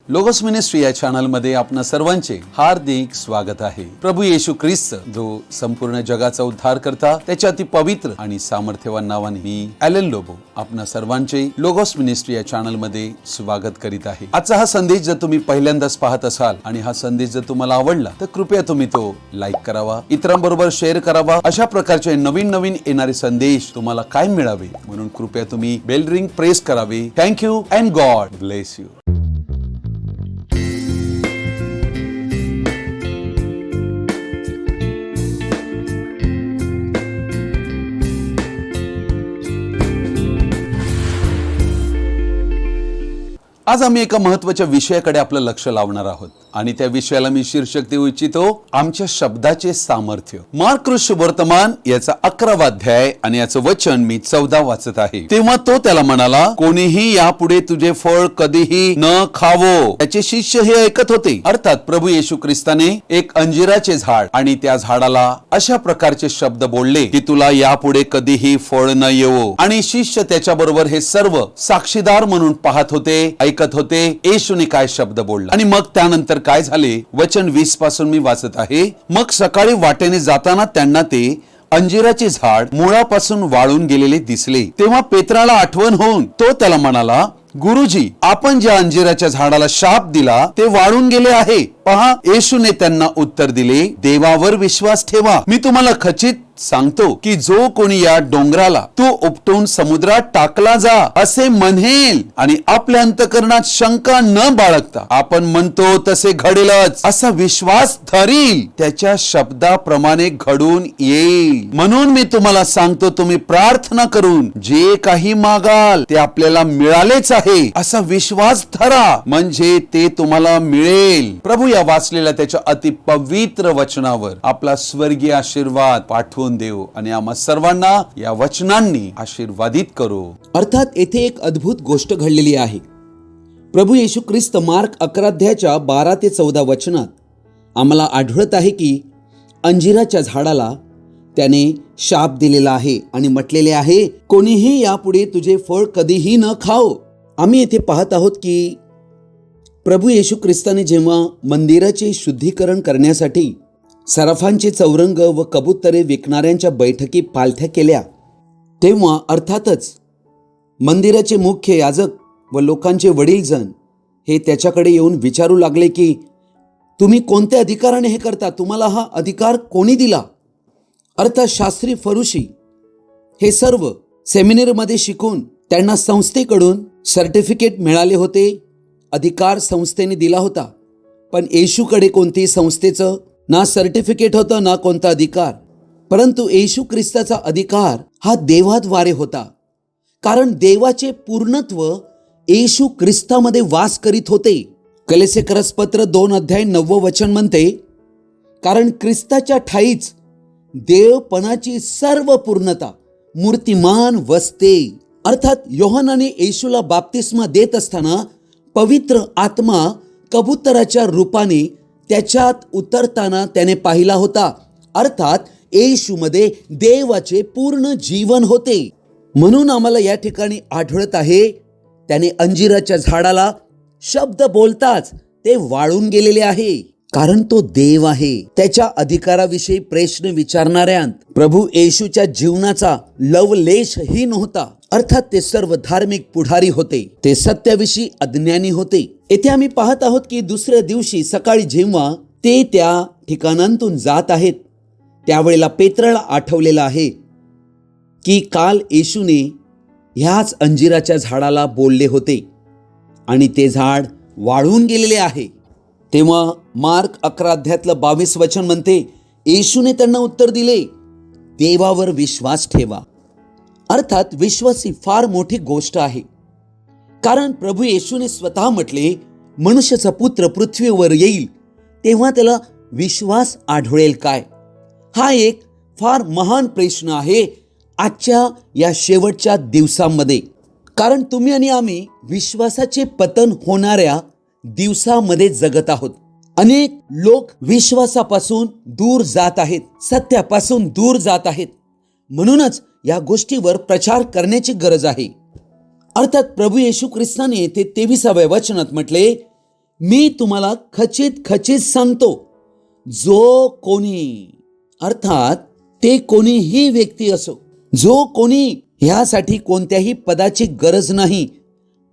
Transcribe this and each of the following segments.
Logos ministry या channel मध्ये आपणा सर्वांचे हार्दिक स्वागत आहे। प्रभू येशू ख्रिस्त जो संपूर्ण जगाचा उद्धार करता त्याच्या अति पवित्र आणि सामर्थ्यवान नावाने मी एलन लोबो आपणा सर्वांचे लोगोस मिनिस्ट्री या चॅनल मध्ये स्वागत करीत आहे। आजचा हा संदेश जर तुम्ही पहिल्यांदाच पाहत असाल आणि हा संदेश जर तुम्हाला आवडला तर कृपया तुम्ही तो लाईक करावा, इतरांबरोबर शेअर करावा। अशा प्रकारचे नवीन नवीन येणारे संदेश तुम्हाला काय मिळावे म्हणून कृपया तुम्ही बेल रिंग प्रेस करावे। Thank you and God bless you. आज आम्ही एका महत्त्वाच्या विषयाकडे आपलं लक्ष लावणार आहोत आणि त्या विषयाला मी शीर्षक देऊ इच्छितो, आमच्या शब्दाचे सामर्थ्य। मार्क वर्तमान याचा 11वा अध्याय आणि याचं वचन मी 14 वाचत आहे। तेव्हा तो त्याला म्हणाला, कोणीही यापुढे तुझे फळ कधीही न खावो। त्याचे शिष्य हे ऐकत होते। अर्थात प्रभू येशू ख्रिस्ताने एक अंजिराचे झाड आणि त्या झाडाला अशा प्रकारचे शब्द बोलले की तुला यापुढे कधीही फळ न येवो, आणि शिष्य त्याच्याबरोबर हे सर्व साक्षीदार म्हणून पाहत होते, ऐकत होते येशूने काय शब्द बोलला। आणि मग त्यानंतर काय झाले, वचन 20 पासून मी वाचत आहे। मग सकाळी वाटेने जाताना त्यांना ते अंजिराचे झाड मुळापासून वाळून गेलेले दिसले। तेव्हा पेत्राला आठवण होऊन तो त्याला म्हणाला, गुरुजी, आपण ज्या अंजिराच्या झाडाला शाप दिला ते वाळून गेले आहे पहा। येशूने त्यांना उत्तर दिले, देवावर विश्वास ठेवा। मी तुम्हाला खचित सांगतो की जो कोणी या डोंगराला तू उपटून समुद्रात टाकला जा असे म्हणेल आणि आपल्या अंतःकरणात शंका न बाळगता आपण म्हणतो तसे घडेलच असा विश्वास धरील, त्याच्या शब्दाप्रमाणे घडून येईल। म्हणून मी तुम्हाला सांगतो, तुम्ही प्रार्थना करून जे काही मागाल ते आपल्याला मिळालेच आहे असा विश्वास धरा, म्हणजे ते तुम्हाला मिळेल। प्रभू या वाचलेल्या त्याच्या अति पवित्र वचनावर आपला स्वर्गीय आशीर्वाद पाठवून देव आणि आम्हा सर्वांना या वचनांनी आशीर्वादित करो। अर्थात येथे एक अद्भुत गोष्ट घडलेली आहे। प्रभू येशू ख्रिस्त मार्क 11 अध्यायाच्या 12 ते 14 वचनात आम्हाला आढळत आहे की अंजिराच्या झाडाला त्याने शाप दिलेला आहे आणि म्हटलेले आहे, कोणीही यापुढे तुझे फळ कधीही न खाओ। आम्ही येथे पाहत आहोत की प्रभू येशू ख्रिस्ताने जेव्हा मंदिराचे शुद्धीकरण करण्यासाठी सराफांचे चौरंग व कबुतरे विकणाऱ्यांच्या बैठकी पालथ्या केल्या, तेव्हा अर्थातच मंदिराचे मुख्य याजक व लोकांचे वडीलजण हे त्याच्याकडे येऊन विचारू लागले की तुम्ही कोणत्या अधिकाराने हे करता, तुम्हाला हा अधिकार कोणी दिला? अर्थात शास्त्री फरुशी हे सर्व सेमिनरमध्ये शिकून त्यांना संस्थेकडून सर्टिफिकेट मिळाले होते, अधिकार संस्थेने दिला होता। पण येशूकडे कोणत्याही संस्थेचं ना सर्टिफिकेट होतं ना कोणता अधिकार, परंतु येशू ख्रिस्ताचा अधिकार हा देवाद्वारे होता, कारण देवाचे पूर्णत्व येशू ख्रिस्तामध्ये वास करीत होते। कलेसेकरसपत्र 2 अध्याय 9 वचन म्हणते, कारण ख्रिस्ताच्या ठाईच देवपणाची सर्व पूर्णता मूर्तिमान वसते। अर्थात योहानाने येशूला बाप्तिस्मा देत असताना पवित्र आत्मा कबुतराच्या रूपाने त्याच्यात उतरताना त्याने पाहिला होता। अर्थात येशूमध्ये देवाचे पूर्ण जीवन होते। म्हणून आम्हाला या ठिकाणी आढळत आहे, त्याने अंजिराच्या झाडाला शब्द बोलताच ते वाळून गेलेले आहे, कारण तो देव आहे। त्याच्या अधिकाराविषयी प्रश्न विचारणाऱ्यांत प्रभू येशूच्या जीवनाचा लवलेशही नव्हता। अर्थात ते सर्व धार्मिक पुढारी होते, ते सत्याविषयी अज्ञानी होते। येथे आम्ही पाहत आहोत की दुसऱ्या दिवशी सकाळी जेव्हा ते त्या ठिकाणांतून जात आहेत त्यावेळेला पेत्राला आठवलेलं आहे की काल येशूने ह्याच अंजिराच्या झाडाला बोलले होते आणि ते झाड वाळून गेलेले आहे। तेव्हा मार्क 11 अध्यायातलं 22 वचन म्हणते, येशूने त्यांना उत्तर दिले, देवावर विश्वास ठेवा। अर्थात विश्वास ही फार मोठी गोष्ट आहे, कारण प्रभू येशूने स्वतः म्हटले, मनुष्याचा पुत्र पृथ्वीवर येईल तेव्हा त्याला विश्वास आढळेल काय? हा एक फार महान प्रश्न आहे आजच्या या शेवटच्या दिवसांमध्ये, कारण तुम्ही आणि आम्ही विश्वासाचे पतन होणाऱ्या दिवसामध्ये जगत आहोत। अनेक लोक विश्वासापासून दूर जात आहेत, सत्यापासून दूर जात आहेत। म्हणूनच या गोष्टीवर प्रचार करण्याची गरज आहे। अर्थात प्रभू येशू ख्रिस्ताने ते 23व्या वचनात म्हटले मी तुम्हाला खचित खचित सांगतो, जो कोणी, अर्थात ते कोणीही व्यक्ती असो, जो कोणी ह्यासाठी कोणत्याही पदाची गरज नाही,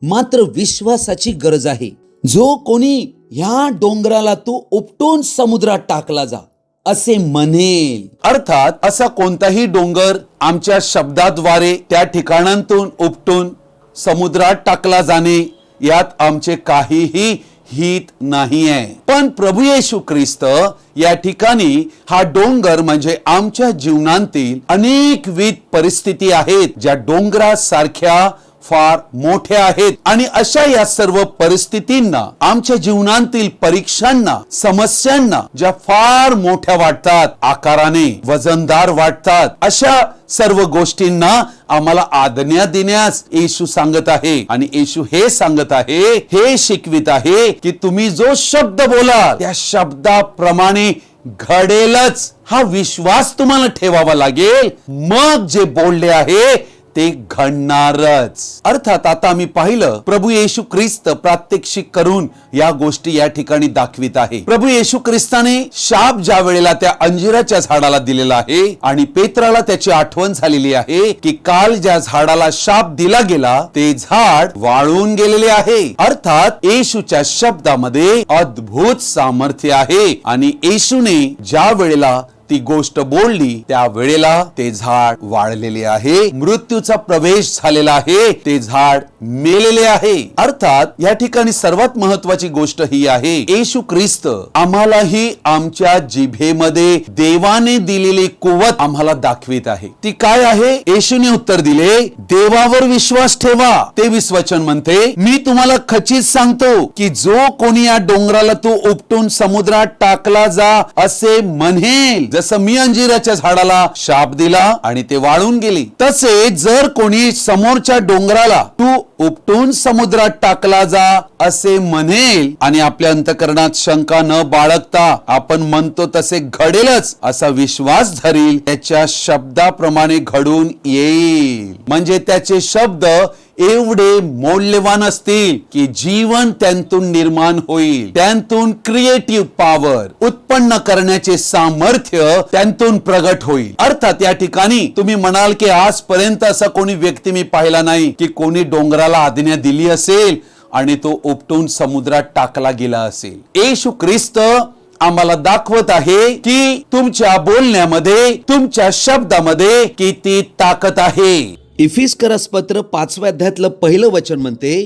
मात्र विश्वासाची गरज आहे, जो कोणी ह्या डोंगराला तू उपटून समुद्रात टाकला जा असे म्हणेल. अर्थात असा कोणताही डोंगर आमच्या शब्दाद्वारे त्या ठिकाणांतून उपटून समुद्रात टाकला जाणे यात आमचे काहीही हित नाही आहे. पण प्रभू येशू ख्रिस्त या ठिकाणी हा डोंगर म्हणजे आमच्या जीवनातील अनेकविध परिस्थिती आहेत ज्या डोंगरासारख्या फार मोठ्या आहेत, आणि अशा या सर्व परिस्थितींना, आमच्या जीवनातील परीक्षांना, समस्यांना ज्या फार मोठ्या वाटतात, आकाराने वजनदार वाटतात, अशा सर्व गोष्टींना आम्हाला आज्ञा देण्यास येशू सांगत आहे. आणि येशू हे सांगत आहे, हे शिकवित आहे की तुम्ही जो शब्द बोलाल त्या शब्दाप्रमाणे घडेलच. हा विश्वास तुम्हाला ठेवावा लागेल, मग जे बोलले आहे ते घडणारच. अर्थात आता आम्ही पाहिलं प्रभू येशू ख्रिस्त प्रात्यक्षिक करून या गोष्टी या ठिकाणी दाखवित आहे. प्रभू येशू ख्रिस्ताने शाप ज्या वेळेला त्या अंजिराच्या झाडाला दिलेला आहे आणि पेत्राला त्याची आठवण झालेली आहे की काल ज्या झाडाला शाप दिला गेला ते झाड वाळून गेलेले आहे. अर्थात येशूच्या शब्दामध्ये अद्भुत सामर्थ्य आहे आणि येशूने ज्या वेळेला ती गोष्ट बोलली त्या वेळेला ते झाड वाळलेले आहे, मृत्यूचा प्रवेश झालेला आहे, ते झाड मेलेले आहे. अर्थात या ठिकाणी सर्वात महत्वाची गोष्ट ही आहे, येशू ख्रिस्त आम्हालाही आमच्या जिभेमध्ये देवाने दिलेली कुवत आम्हाला दाखवित आहे. ती काय आहे? येशूने उत्तर दिले, देवावर विश्वास ठेवा. ते वचन म्हणते, मी तुम्हाला खचित सांगतो की जो कोणी या डोंगराला तू उपटून समुद्रात टाकला जा असे म्हणेल, जसं मी अंजिराच्या झाडाला शाप दिला आणि ते वाळून गेली, तसे जर कोणी समोरच्या डोंगराला तू उपटून समुद्रात टाकला जा असे म्हणेल आणि आपल्या अंतःकरणात शंका न बाळगता आपण म्हणतो तसे घडेलच असा विश्वास धरील, त्याच्या शब्दाप्रमाणे घडून येईल. म्हणजे त्याचे शब्द एवढे मौल्यवान असतील की जीवन त्यांतून निर्माण होईल, त्यांतून क्रिएटिव्ह पॉवर उत्पन्न करण्याचे सामर्थ्य त्यांतून प्रगट होईल. अर्थात या ठिकाणी तुम्ही म्हणाल की आजपर्यंत असा कोणी व्यक्ती मी पाहिला नाही की कोणी डोंगराला आज्ञा दिली असेल आणि तो उपटून समुद्रात टाकला गेला असेल. येशू ख्रिस्त आम्हाला दाखवत आहे की तुमच्या बोलण्यामध्ये, तुमच्या शब्दामध्ये किती ताकद आहे. इफिस्करस पत्र 5व्या अध्यायातलं पहिलं वचन म्हणते,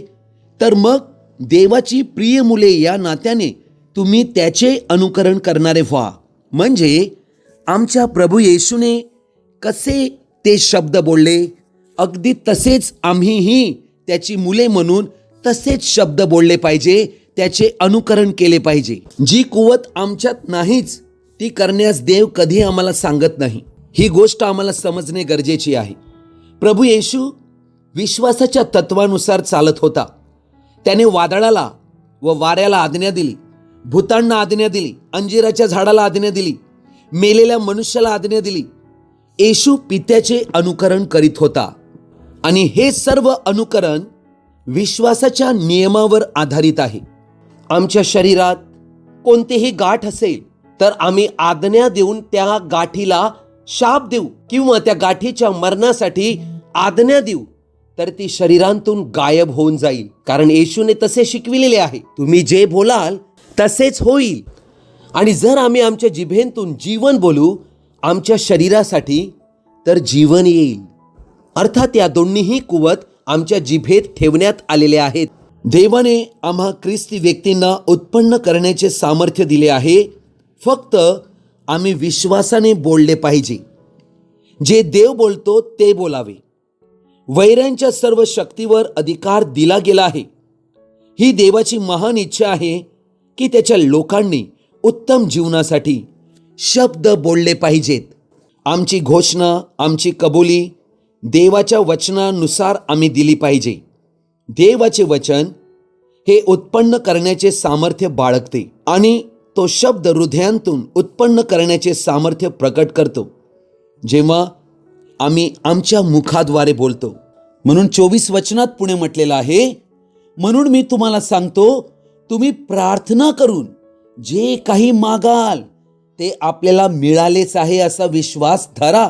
तर मग देवाची प्रिय मुले या नात्याने तुम्ही त्याचे अनुकरण करणारे व्हा. म्हणजे आमच्या प्रभू येशूने कसे ते शब्द बोलले, अगदी तसेच आम्हीही त्याची मुले म्हणून तसेच शब्द बोलले पाहिजे, त्याचे अनुकरण केले पाहिजे. जी कुवत आमच्यात नाहीच ती करण्यास देव कधी आम्हाला सांगत नाही. ही गोष्ट आम्हाला समजणे गरजेची आहे. प्रभू येशू विश्वासाच्या तत्वानुसार चालत होता. त्याने वादळाला व वाऱ्याला आज्ञा दिली, भूतांना आज्ञा दिली, अंजिराच्या झाडाला आज्ञा दिली, मेलेल्या मनुष्याला आज्ञा दिली. येशू पित्याचे अनुकरण करीत होता आणि हे सर्व अनुकरण विश्वासाच्या नियमावर आधारित आहे. आमच्या शरीरात कोणतेही गाठ असेल तर आम्ही आज्ञा देऊन त्या गाठीला शाप देऊ किंवा त्या गाठीच्या मरणासाठी आज्ञा देऊ तर ती शरीरांतून गायब होऊन जाईल, कारण येशूने तसे शिकविलेले आहे, तुम्ही जे बोलाल तसेच होईल. आणि जर आम्ही आमच्या जिभेतून जीवन बोलू आमच्या शरीरासाठी तर जीवन येईल. अर्थात या दोन्हीही कुवत आमच्या जिभेत ठेवण्यात आलेले आहेत. देवाने आम्हा ख्रिस्ती व्यक्तींना उत्पन्न करण्याचे सामर्थ्य दिले आहे. फक्त आम्ही विश्वासाने बोलले पाहिजे. जे देव बोलतो ते बोलावे. वैऱ्यांच्या सर्व शक्तीवर अधिकार दिला गेला आहे. ही देवाची महान इच्छा आहे की त्याच्या लोकांनी उत्तम जीवनासाठी शब्द बोलले पाहिजेत. आमची घोषणा, आमची कबुली देवाच्या वचनानुसार आम्ही दिली पाहिजे. देवाचे वचन हे उत्पन्न करण्याचे सामर्थ्य बाळगते आणि तो शब्द हृदयांतून उत्पन्न करण्याचे सामर्थ्य प्रकट करतो जेव्हा आम्ही आमच्या मुखाद्वारे बोलतो. म्हणून 24 वचनात पुढे म्हटलेलं आहे, म्हणून मी तुम्हाला सांगतो तुम्ही प्रार्थना करून जे काही मागाल ते आपल्याला मिळालेच आहे असा विश्वास धरा,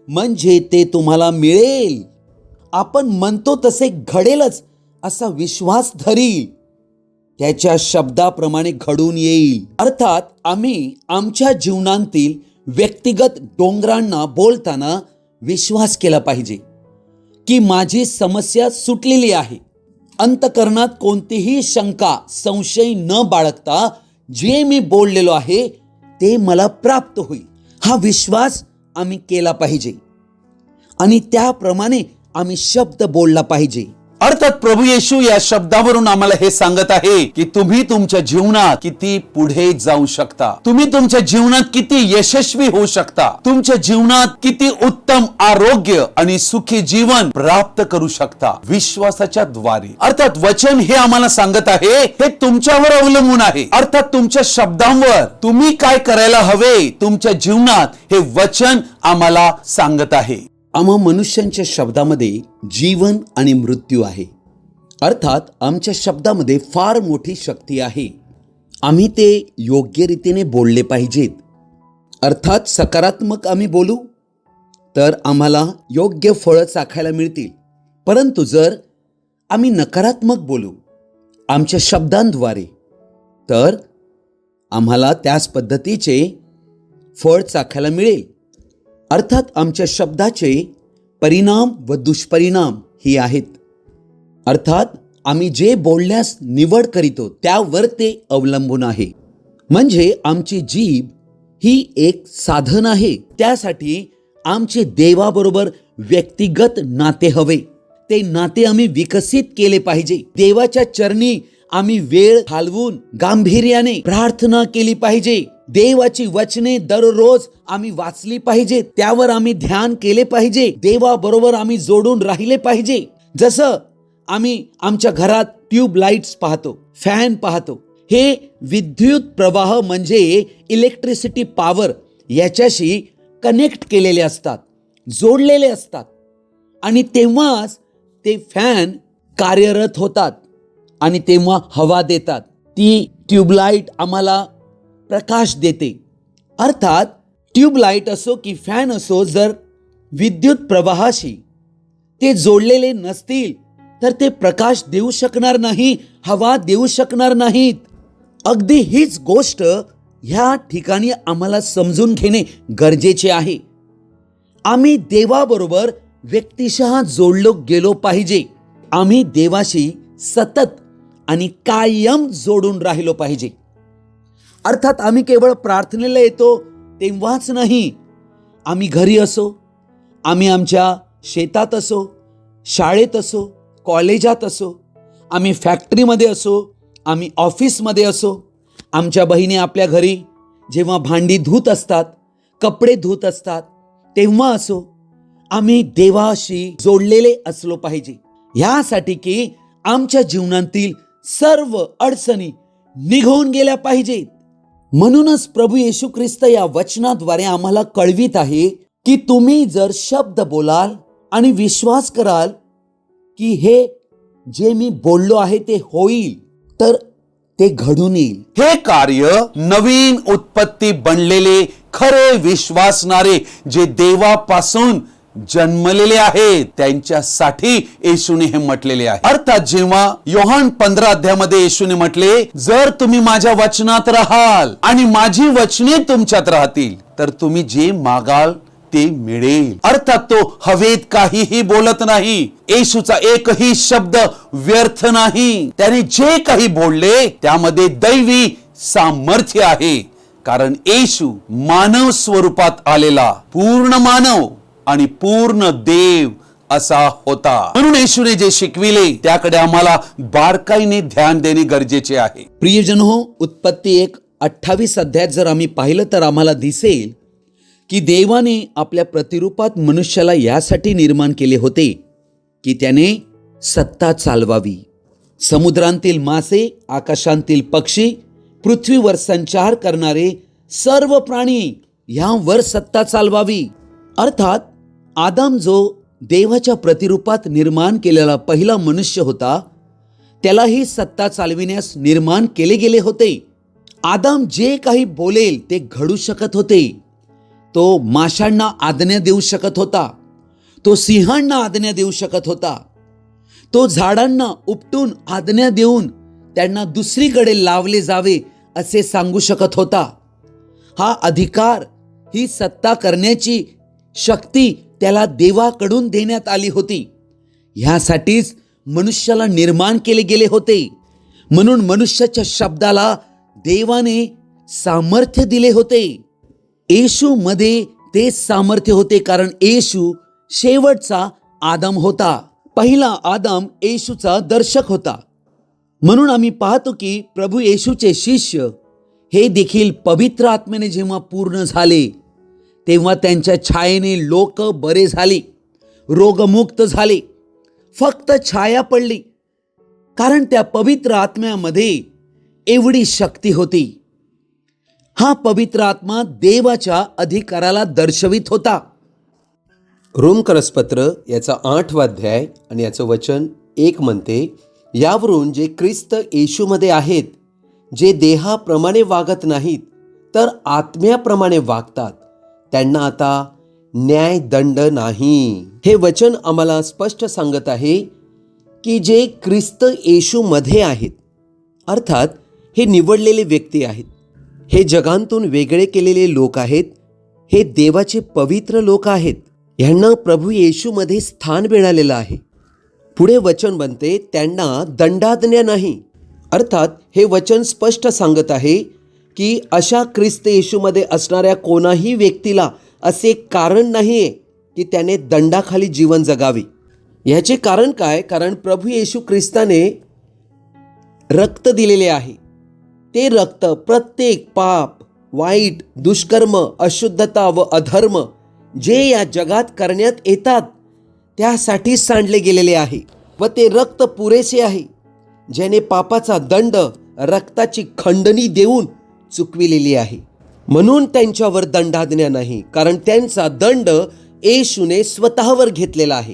म्हणजे ते तुम्हाला मिळेल. आपण म्हणतो तसे घडेलच असा विश्वास धरील, त्याच्या शब्दाप्रमाणे घडून येईल. अर्थात आम्ही आमच्या जीवनातील व्यक्तिगत डोंगरांना बोलताना विश्वास केला पाहिजे की माझी समस्या सुटलेली आहे. अंतकरणात कोणतीही शंका संशय न बाळगता जे मी बोललेलो आहे ते मला प्राप्त होईल, हा विश्वास आम्ही केला पाहिजे आणि त्याप्रमाणे आम्ही शब्द बोलला पाहिजे. अर्थात प्रभू येशू या शब्दावरून आम्हाला हे सांगत आहे की तुम्ही तुमच्या जीवनात किती पुढे जाऊ शकता, तुम्ही तुमच्या जीवनात किती यशस्वी होऊ शकता, तुमच्या जीवनात किती उत्तम आरोग्य आणि सुखी जीवन प्राप्त करू शकता विश्वासाच्या द्वारे. अर्थात वचन हे आम्हाला सांगत आहे हे तुमच्यावर अवलंबून आहे. अर्थात तुमच्या शब्दांवर तुम्ही काय करायला हवे तुमच्या जीवनात हे वचन आम्हाला सांगत आहे. आम्हा मनुष्यांच्या शब्दामध्ये जीवन आणि मृत्यू आहे. अर्थात आमच्या शब्दामध्ये फार मोठी शक्ती आहे. आम्ही ते योग्य रीतीने बोलले पाहिजेत. अर्थात सकारात्मक आम्ही बोलू तर आम्हाला योग्य फळं चाखायला मिळतील, परंतु जर आम्ही नकारात्मक बोलू आमच्या शब्दांद्वारे तर आम्हाला त्याच पद्धतीचे फळ चाखायला मिळेल. अर्थात आमच्या शब्दाचे परिणाम व दुष्परिणाम ही आहेत. अर्थात आम्ही जे बोलण्यास निवड करीतो त्यावर ते अवलंबून आहे. म्हणजे आमची जीभ ही एक साधन आहे. त्यासाठी आमचे देवाबरोबर व्यक्तिगत नाते हवे. ते नाते आम्ही विकसित केले पाहिजे. देवाच्या चरणी आम्ही वेळ घालवून गांभीर्याने प्रार्थना केली पाहिजे. देवाची वचने दररोज आम्ही वाचली पाहिजे, त्यावर आम्ही ध्यान केले पाहिजे. देवाबरोबर आम्ही जोडून राहिले पाहिजे. जसं आम्ही आमच्या घरात ट्यूब लाईट्स पाहतो, फॅन पाहतो, हे विद्युत प्रवाह म्हणजे इलेक्ट्रिसिटी पॉवर याच्याशी कनेक्ट केलेले असतात, जोडलेले असतात आणि तेव्हाच ते फॅन कार्यरत होतात आणि तेव्हा हवा देतात. ती ट्यूबलाईट आम्हाला प्रकाश देते. अर्थात ट्यूबलाईट असो की फॅन असो, जर विद्युत प्रवाहाशी ते जोडलेले नसतील तर ते प्रकाश देऊ शकणार नाही, हवा देऊ शकणार नाहीत. अगदी हीच गोष्ट ह्या ठिकाणी आम्हाला समजून घेणे गरजेचे आहे. आम्ही देवाबरोबर व्यक्तिशः जोडलो गेलो पाहिजे. आम्ही देवाशी सतत आणि कायम जोडून राहिलो पाहिजे. अर्थात आम्ही केवळ प्रार्थनेला येतो तेव्हाच नाही, आम्ही घरी असो, आम्ही आमच्या शेतात असो, शाळेत असो, कॉलेजात असो, आम्ही फॅक्टरीमध्ये असो, आम्ही ऑफिसमध्ये असो, आमच्या बहिणी आपल्या घरी जेव्हा भांडी धुत असतात, कपडे धुत असतात तेव्हा असो, आम्ही देवाशी जोडलेले असलो पाहिजे. ह्यासाठी की आमच्या जीवनातील सर्व अडचणी निघून गेल्या पाहिजेत. म्हणूनच प्रभू येशू ख्रिस्त या वचनाद्वारे आम्हाला कळवित आहे की तुम्ही जर शब्द बोलाल आणि विश्वास कराल की हे जे मी बोललो आहे ते होईल, तर ते घडून येईल. हे कार्य नवीन उत्पत्ती बनलेले खरे विश्वासणारे जे देवापासून जन्मलेले आहेत त्यांच्यासाठी येशूने हे म्हटलेले आहे. अर्थात जेव्हा योहान 15 अध्यायामध्ये येशूने म्हटले, जर तुम्ही माझ्या वचनात राहाल आणि माझी वचने तुमच्यात राहतील तर तुम्ही जे मागाल ते मिळेल. अर्थात तो हवेत काहीही बोलत नाही. येशूचा एकही शब्द व्यर्थ नाही. त्याने जे काही बोलले त्यामध्ये दैवी सामर्थ्य आहे, कारण येशू मानव स्वरूपात आलेला पूर्ण मानव आणि पूर्ण देव असा होता. म्हणून येशूने जे शिकविले त्याकडे आम्हाला बारकाईने ध्यान देणे गरजेचे आहे. प्रियजन हो, उत्पत्ती 1:28 अध्यायात जर आम्ही पाहिलं तर आम्हाला दिसेल की देवाने आपल्या प्रतिरूपात मनुष्याला यासाठी निर्माण केले होते की त्याने सत्ता चालवावी. समुद्रांतील मासे, आकाशांतील पक्षी, पृथ्वीवर संचार करणारे सर्व प्राणी यांवर सत्ता चालवावी. अर्थात आदाम जो देवाच्या प्रतिरूपात निर्माण केलेला पहिला मनुष्य होता, त्यालाही सत्ता चालविण्यास निर्माण केले गेले होते. आदाम जे काही बोलेल ते घडू शकत होते. तो माशांना आज्ञा देऊ शकत होता. तो सिंहांना आज्ञा देऊ शकत होता. तो झाडांना उपटून आज्ञा देऊन त्यांना दुसरीकडे लावले जावे असे सांगू शकत होता. हा अधिकार, ही सत्ता करण्याची शक्ती त्याला देवाकडून देण्यात आली होती. ह्यासाठीच मनुष्याला निर्माण केले गेले होते. म्हणून मनुष्याच्या शब्दाला देवाने सामर्थ्य दिले होते. येशू मध्ये ते सामर्थ्य होते, कारण येशू शेवटचा आदम होता. पहिला आदम येशूचा दर्शक होता. म्हणून आम्ही पाहतो की प्रभू येशूचे शिष्य हे देखील पवित्र आत्म्याने जेव्हा पूर्ण झाले, तेव्हा त्यांच्या छायेने लोक बरे झाले, रोगमुक्त झाले. फक्त छाया पडली, कारण त्या पवित्र आत्म्यामध्ये एवढी शक्ती होती. हा पवित्र आत्मा देवाच्या अधिकाराला दर्शवित होता. रोमकरसपत्र याचा 8वा अध्याय आणि याचं वचन 1 म्हणते, यावरून जे ख्रिस्त येशूमध्ये आहेत, जे देहाप्रमाणे वागत नाहीत तर आत्म्याप्रमाणे वागतात, त्यांना आता न्याय दंड नाही. हे वचन आम्हाला स्पष्ट सांगत आहे की जे ख्रिस्त येशूमध्ये आहेत, अर्थात हे निवडलेले व्यक्ती आहेत, हे जगांतून वेगळे केलेले लोक आहेत, हे देवाचे पवित्र लोक आहेत, ह्यांना प्रभू येशूमध्ये स्थान मिळालेलं आहे. पुढे वचन बनते, त्यांना दंडाज्ञा नाही. अर्थात हे वचन स्पष्ट सांगत आहे की अशा ख्रिस्त येशूमध्ये असणाऱ्या कोणाही व्यक्तीला असे कारण नाही आहे की त्याने दंडाखाली जीवन जगावे. ह्याचे कारण काय? कारण प्रभू येशू ख्रिस्ताने रक्त दिलेले आहे. ते रक्त प्रत्येक पाप, वाईट, दुष्कर्म, अशुद्धता व अधर्म जे या जगात करण्यात येतात त्यासाठी सांडले गेलेले आहे. व ते रक्त पुरेसे आहे, ज्याने पापाचा दंड, रक्ताची खंडणी देऊन चुकविलेली आहे. म्हणून त्यांच्यावर दंडाज्ञा नाही, कारण त्यांचा दंड येशूने स्वतःवर घेतलेला आहे.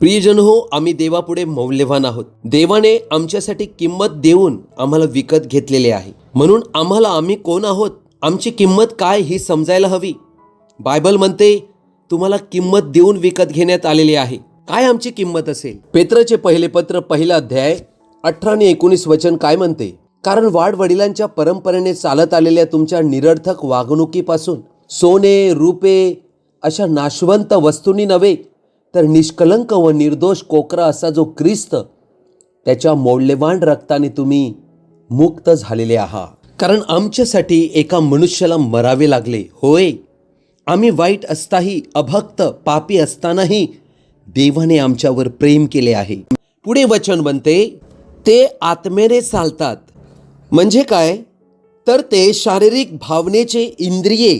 प्रियजन हो, आम्ही देवापुढे मौल्यवान आहोत. देवाने आमच्यासाठी किंमत देऊन आम्हाला विकत घेतलेले आहे. म्हणून आम्हाला आम्ही कोण आहोत, आमची किंमत काय ही समजायला हवी. बायबल म्हणते तुम्हाला किंमत देऊन विकत घेण्यात आलेली आहे. काय आमची किंमत असेल? पेत्रचे पहिले पत्र 1 अध्याय 18 आणि 19 वचन काय म्हणते? कारण वाडवडिलांच्या परंपरेने चालत आलेल्या तुमच्या निरर्थक वागणुकीपासून सोने, रूपे अशा नाशवंत वस्तूंनी नव्हे, तर निष्कलंक व निर्दोष कोकरा असा जो ख्रिस्त, त्याच्या मौल्यवान रक्ताने तुम्ही मुक्त झालेले आहात. कारण आमच्यासाठी एका मनुष्याला मरावे लागले. होय, आम्ही वाईट असताही, अभक्त, पापी असतानाही देवाने आमच्यावर प्रेम केले आहे. पुढे वचन बनते, ते आत्म्याने चालतात. म्हणजे काय? तर ते शारीरिक भावनेचे इंद्रिये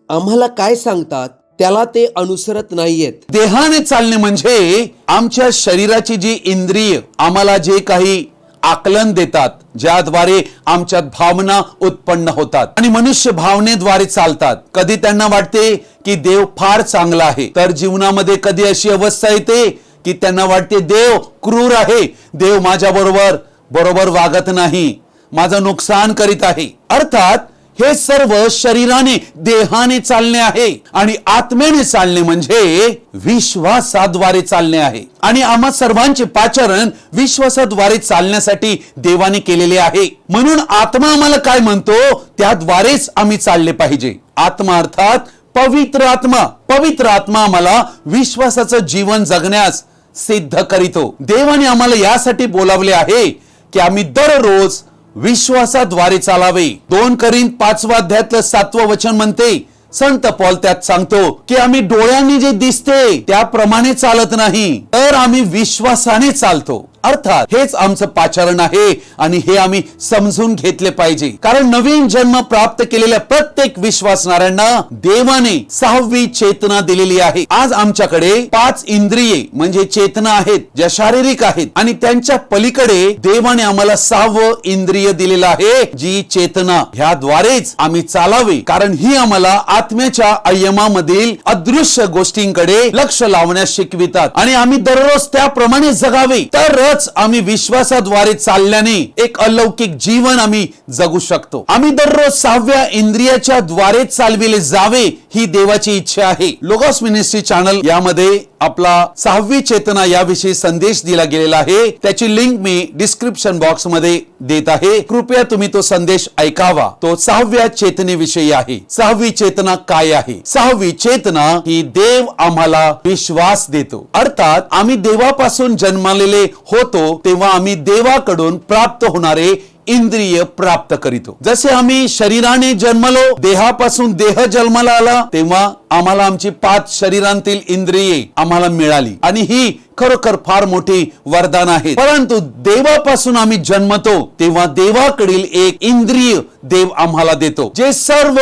आम्हाला काय सांगतात त्याला ते अनुसरत नाहीयेत. देहाने चालणे म्हणजे आमच्या शरीराची जी इंद्रिय आम्हाला जे काही आकलन देतात, ज्याद्वारे आमच्यात भावना उत्पन्न होतात आणि मनुष्य भावनेद्वारे चालतात. कधी त्यांना वाटते की देव फार चांगला आहे, तर जीवनामध्ये कधी अशी अवस्था येते की त्यांना वाटते देव क्रूर आहे, देव माझ्या बरोबर वागत नाही, माझं नुकसान करीत आहे. अर्थात हे सर्व शरीराने, देहाने चालणे आहे. आणि आत्म्याने चालणे म्हणजे विश्वासाद्वारे चालणे आहे. आणि आम्हा सर्वांचे पाचारण विश्वासाद्वारे चालण्यासाठी देवाने केलेले आहे. म्हणून आत्मा आम्हाला काय म्हणतो त्याद्वारेच आम्ही चालले पाहिजे. आत्मा अर्थात पवित्र आत्मा. पवित्र आत्मा आम्हाला विश्वासाचं जीवन जगण्यास सिद्ध करीतो. देवाने आम्हाला यासाठी बोलावले आहे की आम्ही दररोज विश्वासाद्वारे चालावे. 2 कोरिंथ 5 अध्यायातलं 7वं वचन म्हणते, संत पौल त्यात सांगतो की आम्ही डोळ्यांनी जे दिसते त्याप्रमाणे चालत नाही, तर आम्ही विश्वासाने चालतो. अर्थात हेच आमचं पाचारण आहे आणि हे आम्ही समजून घेतले पाहिजे. कारण नवीन जन्म प्राप्त केलेल्या प्रत्येक विश्वासणाऱ्यांना देवाने 6वी चेतना दिलेली आहे. आज आमच्याकडे 5 इंद्रिये म्हणजे चेतना आहेत, ज्या शारीरिक आहेत, आणि त्यांच्या पलीकडे देवाने आम्हाला 6वं इंद्रिय दिलेलं आहे, जी चेतना. ह्याद्वारेच आम्ही चालावे, कारण ही आम्हाला आत्म्याच्या आयमामधील अदृश्य गोष्टींकडे लक्ष लावण्यास शिकवितात आणि आम्ही दररोज त्याप्रमाणे जगावे, तरच तरच आम्ही विश्वासाद्वारे चालल्याने एक अलौकिक जीवन आम्ही जगू शकतो. आम्ही दररोज 6व्या इंद्रियाच्या द्वारे चालविले जावे ही देवाची इच्छा आहे. लोगोस मिनिस्ट्री चॅनल यामध्ये आपला 6वी चेतना याविषयी संदेश दिला गेलेला आहे. त्याची लिंक मी डिस्क्रिप्शन बॉक्स मध्ये देत आहे. कृपया तुम्ही तो संदेश ऐकावा. तो 6व्या चेतनेविषयी आहे. 6वी चेतना काय आहे? 6वी चेतना ही देव आम्हाला विश्वास देतो. अर्थात आम्ही देवापासून जन्मलेले होतो तेव्हा आम्ही देवाकडून प्राप्त होणारे इंद्रिय प्राप्त करीतो. जसे आम्ही शरीराने जन्मलो, देहापासून देह जन्माला आला, तेव्हा आम्हाला आमची 5 शरीरांतील इंद्रिये आम्हाला मिळाली आणि ही खरोखर फार मोठी वरदान आहे. परंतु देवापासून आम्ही जन्मतो तेव्हा देवाकडील एक इंद्रिय देव आम्हाला देतो, जे सर्व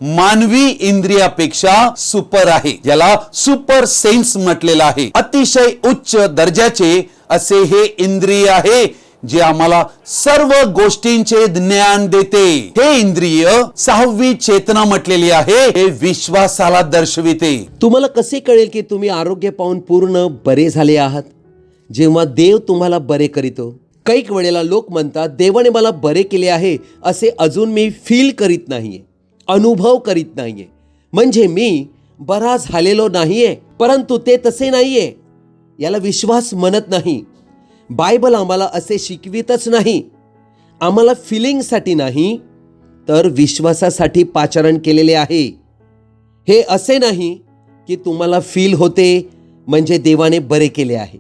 मानवी इंद्रियापेक्षा सुपर आहे. याला सुपर सेन्स म्हटलेलं आहे. अतिशय उच्च दर्जाचे असे हे इंद्रिय आहे जे आम्हाला सर्व गोष्टींचे ज्ञान देते. हे इंद्रिय 6वी चेतना म्हटलेली आहे. हे विश्वासाला दर्शविते. तुम्हाला कसे कळेल की तुम्ही आरोग्य पाहून पूर्ण बरे झाले आहात? जेव्हा देव तुम्हाला बरे करीतो. काही वेळेला लोक म्हणतात देवाने मला बरे केले आहे असे अजून मी फील करीत नाहीये, अनुभव करीत नाहीये, म्हणजे मी बरा झालेलो नाहीये. परंतु ते तसे नाहीये. याला विश्वास म्हणत नाही. बायबल आम्हाला असे शिकवितच नाही. आम्हाला फिलिंगसाठी नाही तर विश्वासासाठी पाचारण केलेले आहे. हे असे नाही की तुम्हाला फील होते म्हणजे देवाने बरे केले आहे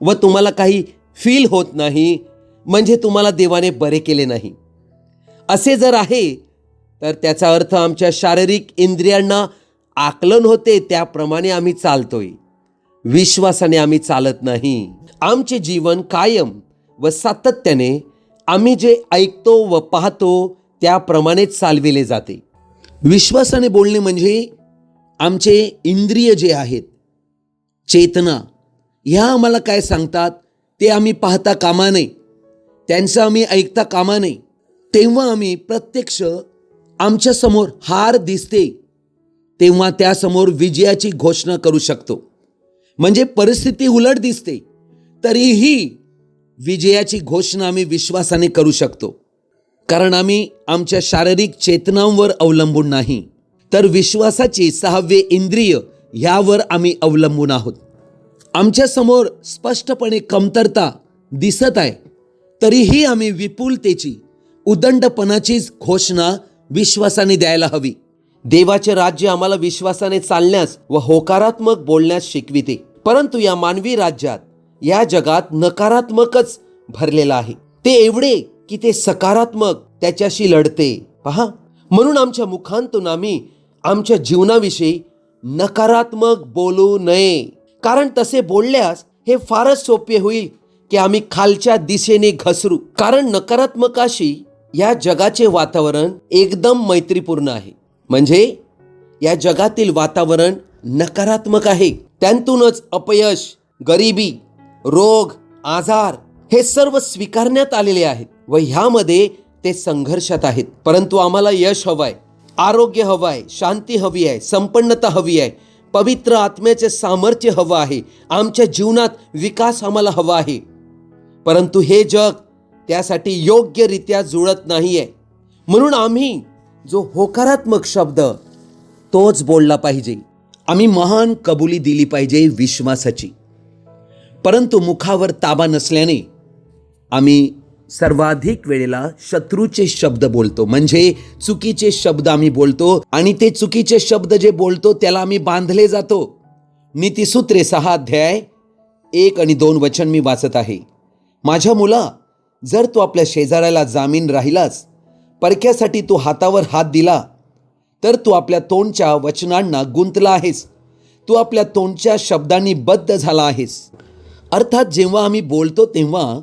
व तुम्हाला काही फील होत नाही म्हणजे तुम्हाला देवाने बरे केले नाही. असे जर आहे तर त्याचा अर्थ आमच्या शारीरिक इंद्रियांना आकलन होते त्याप्रमाणे आम्ही चालतोय. विश्वासाने आम्ही चालत नाही. आमचे जीवन कायम व सातत्याने आम्ही जे ऐकतो व पाहतो त्याप्रमाणे चालविले जाते. विश्वासाने बोलणे म्हणजे आमचे इंद्रिय जे आहेत, चेतना, ह्या आम्हाला काय सांगतात ते आम्ही पाहता कामा नये, त्यांचं आम्ही ऐकता कामा नये. तेव्हा आम्ही प्रत्यक्ष आमच्या समोर हार दिसते तेव्हा त्यासमोर विजयाची घोषणा करू शकतो. म्हणजे परिस्थिती उलट दिसते तरीही विजयाची घोषणा आम्ही विश्वासाने करू शकतो. कारण आम्ही आमच्या शारीरिक चेतनांवर अवलंबून नाही तर विश्वासाची 6वे इंद्रिय ह्यावर आम्ही अवलंबून आहोत. आमच्या समोर स्पष्टपणे कमतरता दिसत आहे तरीही आम्ही विपुलतेची, उदंडपणाची घोषणा विश्वासाने द्यायला हवी. देवाचे राज्य आम्हाला विश्वासाने चालण्यास व होकारात्मक बोलण्यास शिकविते. परंतु या मानवी राज्यात, या जगात नकारात्मकच भरलेला आहे. ते एवढे की ते सकारात्मक त्याच्याशी लढते. पहा, म्हणून आमच्या मुखांतून आम्ही आमच्या जीवनाविषयी नकारात्मक बोलू नये. कारण तसे बोलल्यास हे फारच सोपे होईल की आम्ही खालच्या दिशेने घसरू. कारण नकारात्मकाशी या जगाचे वातावरण एकदम मैत्रीपूर्ण आहे. म्हणजे या जगातील वातावरण नकारात्मक आहे. त्यांतूनच अपयश, गरिबी, रोग, आजार हे सर्व स्वीकारण्यात आलेले आहेत व ह्यामध्ये ते संघर्षात आहेत. परंतु आम्हाला यश हवंय, आरोग्य हवंय, शांती हवी आहे, संपन्नता हवी आहे, पवित्र आत्म्याचे सामर्थ्य हवं आहे, आमच्या जीवनात विकास आम्हाला हवा आहे. परंतु हे जग त्यासाठी योग्यरित्या जुळत नाहीये. म्हणून आम्ही जो होकारात्मक शब्द तोच बोलला पाहिजे. आम्ही महान कबुली दिली पाहिजे विश्वासाची. परंतु मुखावर ताबा नसल्याने आम्ही सर्वाधिक वेळेला शत्रूचे शब्द बोलतो, म्हणजे चुकीचे शब्द आम्ही बोलतो आणि ते चुकीचे शब्द जे बोलतो त्याला आम्ही बांधले जातो. नीतिसूत्रे 6 अध्याय 1 आणि 2 वचन मी वाचत आहे. माझ्या मुला, जर तू आपल्या शेजाऱ्याला जामीन राहिलास, परक्यासाठी तू हातावर हात दिला, तर तू आपल्या तोंडच्या वचनांना गुंतला आहेस, तू आपल्या तोंडच्या शब्दांनी बद्ध झाला आहेस. अर्थात जेव्हा आम्ही बोलतो तेव्हा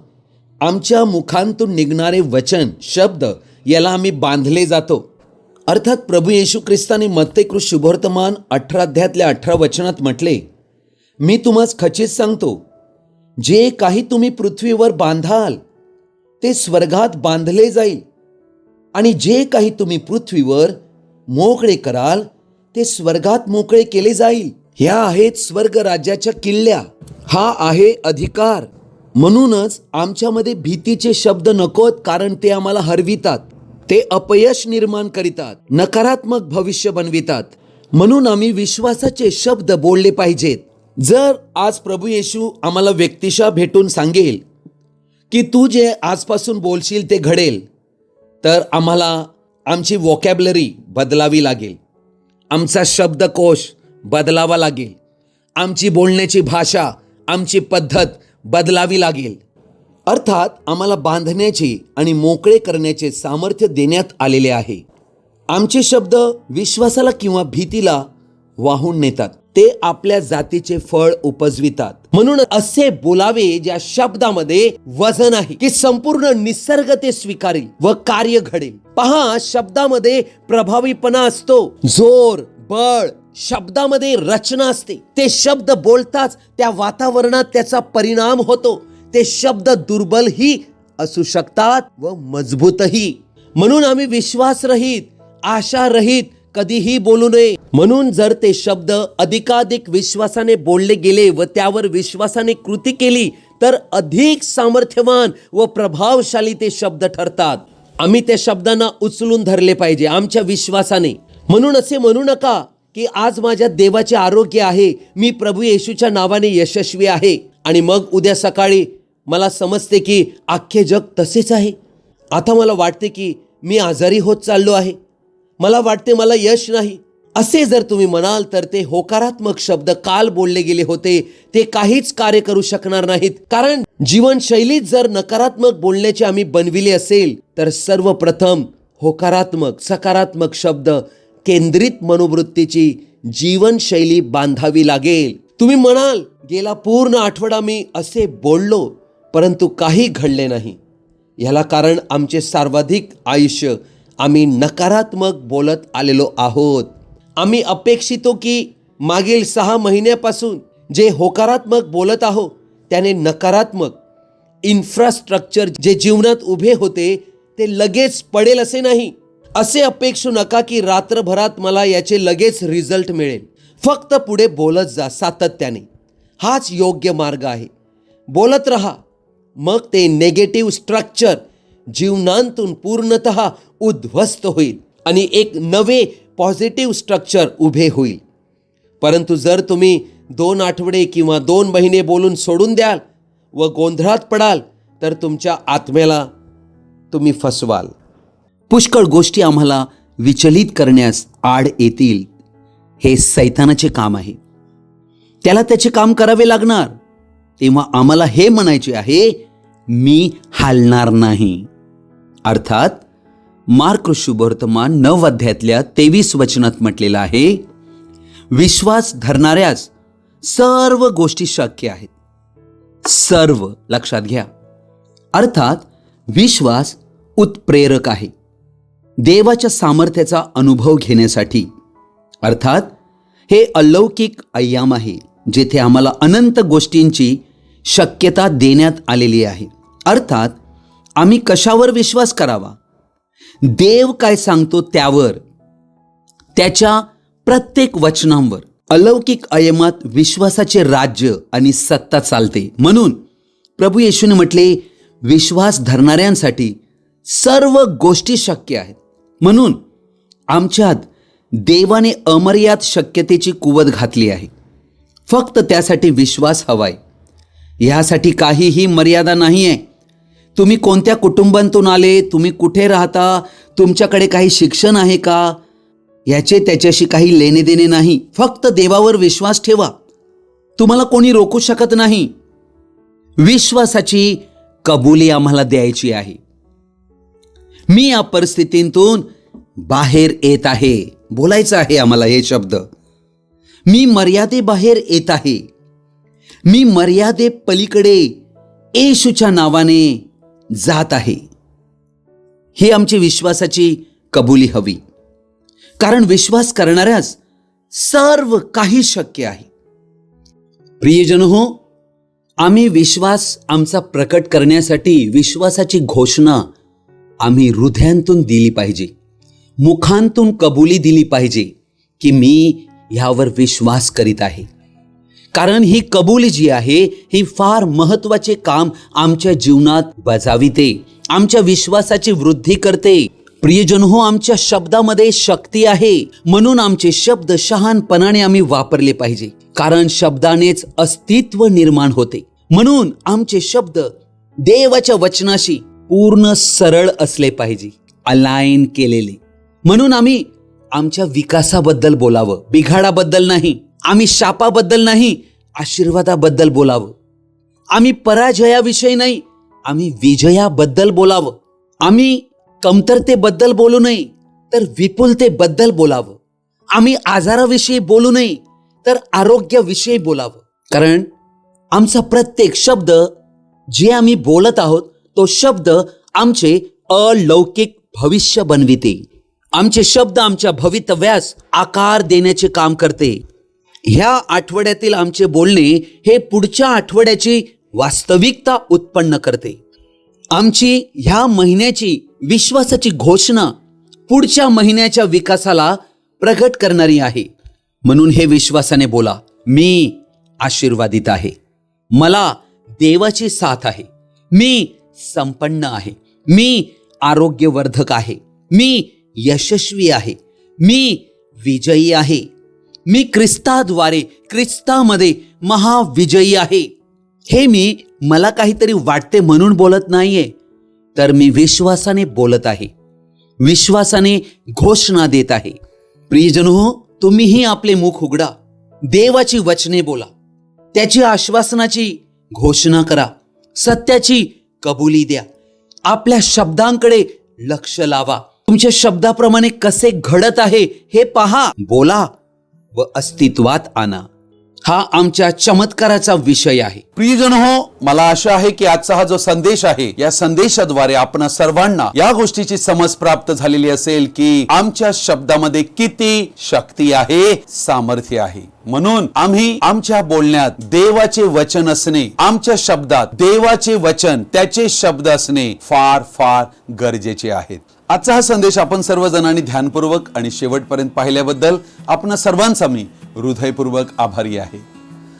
आमच्या मुखांतून निघणारे वचन, शब्द याला आम्ही बांधले जातो. अर्थात प्रभू येशू ख्रिस्ताने मत्ते शुभवर्तमान 18 अध्यायातल्या 18 वचनात म्हटले, मी तुम्हास खचित सांगतो, जे काही तुम्ही पृथ्वीवर बांधाल ते स्वर्गात बांधले जाईल आणि जे काही तुम्ही पृथ्वीवर मोकळे कराल ते स्वर्गात मोकळे केले जाईल. ह्या आहेत स्वर्ग राज्याच्या किल्ल्या. हा आहे अधिकार. म्हणूनच आमच्यामध्ये भीतीचे शब्द नकोत, कारण ते आम्हाला हरवितात, ते अपयश निर्माण करीतात, नकारात्मक भविष्य बनवितात. म्हणून आम्ही विश्वासाचे शब्द बोलले पाहिजेत. जर आज प्रभू येशू आम्हाला व्यक्तिशः भेटून सांगेल की तू जे आजपासून बोलशील ते घडेल, तर आम्हाला आमची व्होकॅब्लरी बदलावी लागेल, आमचा शब्दकोश बदलावा लागेल, आमची बोलण्याची भाषा, आमची पद्धत बदलावी लागेल. अर्थात आम्हाला बांधण्याची आणि मोकळे करण्याचे सामर्थ्य देण्यात आलेले आहे. आमचे शब्द विश्वासाला किंवा भीतीला वाहून नेतात, ते आपल्या जातीचे फळ उपजवितात. म्हणून असे बोलावे ज्या शब्दामध्ये वजन आहे, की संपूर्ण निसर्ग ते स्वीकारेल व कार्य घडेल. पहा, शब्दामध्ये प्रभावीपणा असतो, जोर, बळ, शब्दामध्ये रचना असते. ते शब्द बोलताच त्या वातावरणात त्याचा परिणाम होतो. ते शब्द दुर्बलही असू शकतात व मजबूतही. म्हणून आम्ही विश्वासरहित, आशारहित कधीही बोलू नये. म्हणून जर ते शब्द अधिकाधिक विश्वासाने बोलले गेले व त्यावर विश्वासाने कृती केली, तर अधिक सामर्थ्यवान व प्रभावशाली ते शब्द ठरतात. आम्ही त्या शब्दांना उचलून धरले पाहिजे आमच्या विश्वासाने. म्हणून असे म्हणू नका की आज माझ्या देवाचे आरोग्य आहे, मी प्रभू येशूच्या नावाने यशस्वी आहे, आणि मग उद्या सकाळी मला समजते की अख्खे जग तसेच आहे. आता मला वाटते की मी आजारी होत चाललो आहे, मला वाटते मला यश नाही. असे जर तुम्ही म्हणाल तर ते होकारात्मक शब्द काल बोलले गेले होते ते काहीच कार्य करू शकणार नाहीत. कारण जीवनशैलीत जर नकारात्मक बोलण्याचे आम्ही बनविले असेल, तर सर्वप्रथम होकारात्मक, सकारात्मक शब्द केंद्रित मनोवृत्तीची जीवनशैली बांधावी लागेल. तुम्ही म्हणाल, गेला पूर्ण आठवडा मी असे बोललो परंतु काही घडले नाही. याला कारण आमचे सर्वाधिक आयुष्य आम्ही नकारात्मक बोलत आलेलो आहोत. आम्ही अपेक्षितो की मागील 6 महिन्यापासून जे होकारात्मक बोलत आहोत त्याने नकारात्मक इन्फ्रास्ट्रक्चर जे जीवनात उभे होते ते लगेच पडेल असे नाही. असे अपेक्षू नका की रात्रभरात मला याचे लगेच रिझल्ट मिळेल. फक्त पुढे बोलत जा सातत्याने. हाच योग्य मार्ग आहे. बोलत रहा, मग ते नेगेटिव्ह स्ट्रक्चर जीवनांतून पूर्णतः उद्ध्वस्त होईल आणि एक नवे पॉझिटिव्ह स्ट्रक्चर उभे होईल. परंतु जर तुम्ही 2 आठवडे किंवा 2 महिने बोलून सोडून द्याल व गोंधळात पडाल, तर तुमच्या आत्म्याला तुम्ही फसवाल. पुष्कळ गोष्टी आम्हाला विचलित करण्यास आड येतील. हे सैतानाचे काम आहे, त्याला त्याचे काम करावे लागणार. तेव्हा आम्हाला हे म्हणायचे आहे, मी हालणार नाही. अर्थात मार्क शुभवर्तमान 9 अध्यायातल्या 23 वचनात म्हटलेलं आहे, विश्वास धरणाऱ्यास सर्व गोष्टी शक्य आहेत. सर्व लक्षात घ्या. अर्थात विश्वास उत्प्रेरक आहे देवाच्या सामर्थ्याचा अनुभव घेण्यासाठी. अर्थात हे अलौकिक आयाम आहे जेथे आम्हाला अनंत गोष्टींची शक्यता देण्यात आलेली आहे. अर्थात आम्ही कशावर विश्वास करावा? देव काय सांगतो त्यावर, त्याच्या प्रत्येक वचनांवर. अलौकिक आयामात विश्वासाचे राज्य आणि सत्ता चालते. म्हणून प्रभू येशूने म्हटले, विश्वास धरणाऱ्यांसाठी सर्व गोष्टी शक्य आहेत. म्हणून आमच्यात देवाने अमर्याद शक्यतेची कुवत घातली आहे. फक्त त्यासाठी विश्वास हवाय. ह्यासाठी काहीही मर्यादा नाही आहे. तुम्ही कोणत्या कुटुंबातून आले, तुम्ही कुठे राहता, तुमच्याकडे काही शिक्षण आहे का, याचे त्याच्याशी काही लेणे देणे नाही. फक्त देवावर विश्वास ठेवा. तुम्हाला कोणी रोखू शकत नाही. विश्वासाची कबुली आम्हाला द्यायची आहे. मी या परिस्थितीतून बाहेर येत आहे, बोलायचं आहे आम्हाला हे शब्द. मी मर्यादेबाहेर येत आहे. मी मर्यादे पलीकडे येशूच्या नावाने जात आहे. ही आमची विश्वासाची कबुली हवी. कारण विश्वास करणाऱ्यास सर्व काही शक्य आहे. प्रियजन हो, आम्ही विश्वास आमचा प्रकट करण्यासाठी विश्वासाची घोषणा आम्ही हृदयांतून दिली पाहिजे, मुखांतून कबुली दिली पाहिजे की मी ह्यावर विश्वास करीत आहे. कारण ही कबुली जी आहे ही फार महत्वाचे काम आमच्या जीवनात बजाविते, आमच्या विश्वासाची वृद्धी करते. प्रियजन हो, आमच्या शब्दामध्ये शक्ती आहे, म्हणून आमचे शब्द शहाणपणाने आम्ही वापरले पाहिजे, कारण शब्दानेच अस्तित्व निर्माण होते. म्हणून आमचे शब्द देवाच्या वचनाशी पूर्ण सरळ असले पाहिजे, अलाइन केलेले. म्हणून आम्ही आमच्या विकासाबद्दल बोलावं, बिघाडाबद्दल नाही. आम्ही शापाबद्दल नाही, आशीर्वादाबद्दल बोलावं. आम्ही पराजयाविषयी नाही, आम्ही विजयाबद्दल बोलावं. आम्ही कमतरतेबद्दल बोलू नये, तर विपुलतेबद्दल बोलावं. आम्ही आजाराविषयी बोलू नये, तर आरोग्याविषयी बोलावं. कारण आमचा प्रत्येक शब्द जे आम्ही बोलत आहोत तो शब्द आमचे अलौकिक भविष्य बनविते. आमचे शब्द आमच्या भवितव्यास आकार देण्याचे काम करते. ह्या आठवड्यातील आमचे बोलणे हे पुढच्या आठवड्याची वास्तविकता उत्पन्न करते. आमची ह्या महिन्याची विश्वासाची घोषणा पुढच्या महिन्याच्या विकासाला प्रगट करणारी आहे. म्हणून हे विश्वासाने बोला, मी आशीर्वादित आहे, मला देवाची साथ आहे, मी संपन्न आहे, मी आरोग्यवर्धक आहे, मी यशस्वी आहे, मी विजयी आहे, मी ख्रिस्ताद्वारे ख्रिस्तामध्ये महाविजयी आहे. हे मी मला काहीतरी वाटते म्हणून बोलत नाहीये, तर मी विश्वासाने बोलत आहे, विश्वासाने घोषणा देत आहे. प्रियजनो, तुम्हीही आपले मुख उघडा, देवाची वचने बोला, त्याची आश्वासनाची घोषणा करा, सत्याची कबुली द्या. आपल्या शब्दांकडे लक्ष लावा, तुमच्या शब्दाप्रमाणे कसे घडत आहे हे पहा, बोला व अस्तित्वात आणा. हा आमच्या चमत्काराचा विषय आहे. प्रियजन हो, मला आशा आहे की आजचा हा जो संदेश आहे, या संदेशाद्वारे आपण सर्वांना या गोष्टीची समज प्राप्त झालेली असेल की आमच्या शब्दामध्ये किती शक्ती आहे, सामर्थ्य आहे. म्हणून आम्ही आमच्या बोलण्यात देवाचे वचन असणे, आमच्या शब्दात देवाचे वचन, त्याचे शब्द असणे फार फार गरजेचे आहेत. आजचा हा संदेश आपण सर्वजणांनी ध्यानपूर्वक आणि शेवटपर्यंत पाहिल्याबद्दल आपण सर्वांचा मी हृदयपूर्वक आभारी आहे.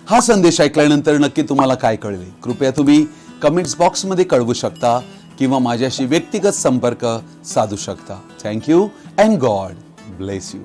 हा संदेश ऐकल्यानंतर नक्की तुम्हाला काय कळले, कृपया तुम्ही कमेंट्स बॉक्समध्ये कळवू शकता किंवा माझ्याशी व्यक्तिगत संपर्क साधू शकता. Thank you and God bless you.